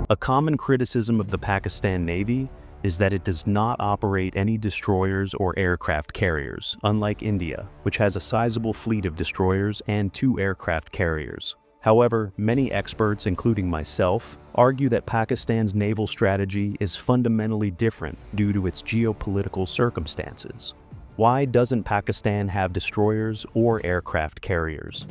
A common criticism of the Pakistan Navy is that it does not operate any destroyers or aircraft carriers, unlike India, which has a sizable fleet of destroyers and 2 aircraft carriers. However, many experts, including myself, argue that Pakistan's naval strategy is fundamentally different due to its geopolitical circumstances. Why doesn't Pakistan have destroyers or aircraft carriers?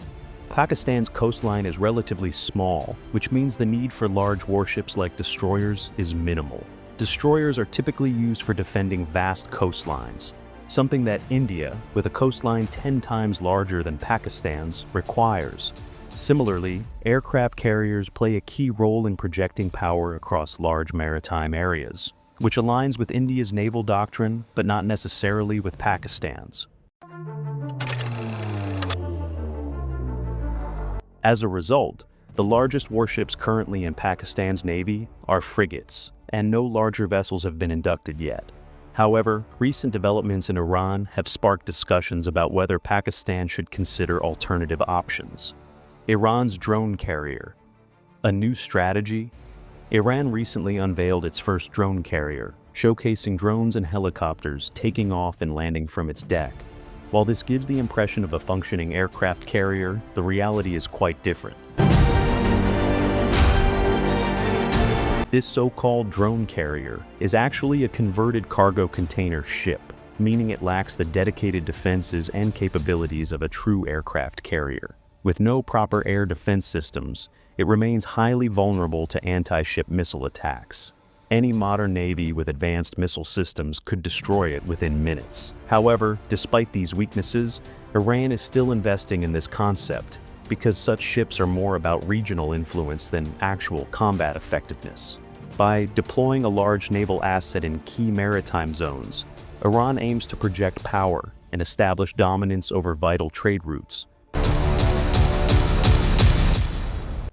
Pakistan's coastline is relatively small, which means the need for large warships like destroyers is minimal. Destroyers are typically used for defending vast coastlines, something that India, with a coastline 10 times larger than Pakistan's, requires. Similarly, aircraft carriers play a key role in projecting power across large maritime areas, which aligns with India's naval doctrine but not necessarily with Pakistan's. As a result, the largest warships currently in Pakistan's navy are frigates, and no larger vessels have been inducted yet. However, recent developments in Iran have sparked discussions about whether Pakistan should consider alternative options. Iran's drone carrier. A new strategy? Iran recently unveiled its first drone carrier, showcasing drones and helicopters taking off and landing from its deck. While this gives the impression of a functioning aircraft carrier, the reality is quite different. This so-called drone carrier is actually a converted cargo container ship, meaning it lacks the dedicated defenses and capabilities of a true aircraft carrier. With no proper air defense systems, it remains highly vulnerable to anti-ship missile attacks. Any modern navy with advanced missile systems could destroy it within minutes. However, despite these weaknesses, Iran is still investing in this concept because such ships are more about regional influence than actual combat effectiveness. By deploying a large naval asset in key maritime zones, Iran aims to project power and establish dominance over vital trade routes.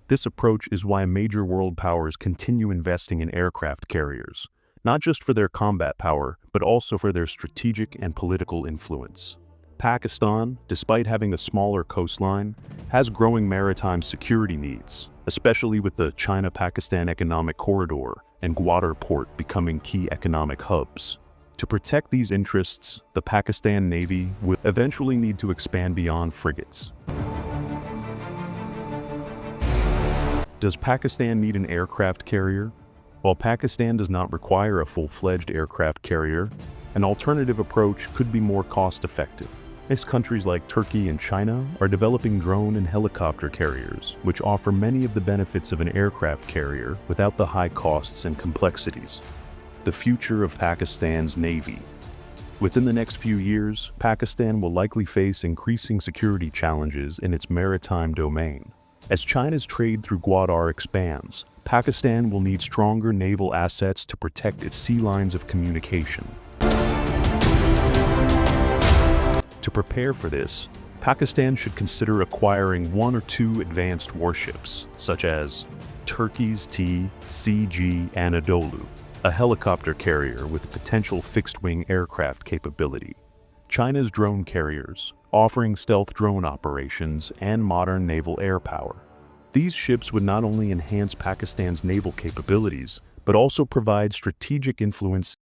This approach is why major world powers continue investing in aircraft carriers, not just for their combat power, but also for their strategic and political influence. Pakistan, despite having a smaller coastline, has growing maritime security needs, especially with the China-Pakistan Economic Corridor and Gwadar Port becoming key economic hubs. To protect these interests, the Pakistan Navy will eventually need to expand beyond frigates. Does Pakistan need an aircraft carrier? While Pakistan does not require a full-fledged aircraft carrier, an alternative approach could be more cost-effective. As countries like Turkey and China are developing drone and helicopter carriers, which offer many of the benefits of an aircraft carrier without the high costs and complexities. The future of Pakistan's Navy. Within the next few years, Pakistan will likely face increasing security challenges in its maritime domain. As China's trade through Gwadar expands, Pakistan will need stronger naval assets to protect its sea lines of communication. To prepare for this, Pakistan should consider acquiring 1 or 2 advanced warships, such as Turkey's TCG Anadolu, a helicopter carrier with potential fixed-wing aircraft capability. China's drone carriers, offering stealth drone operations and modern naval air power. These ships would not only enhance Pakistan's naval capabilities, but also provide strategic influence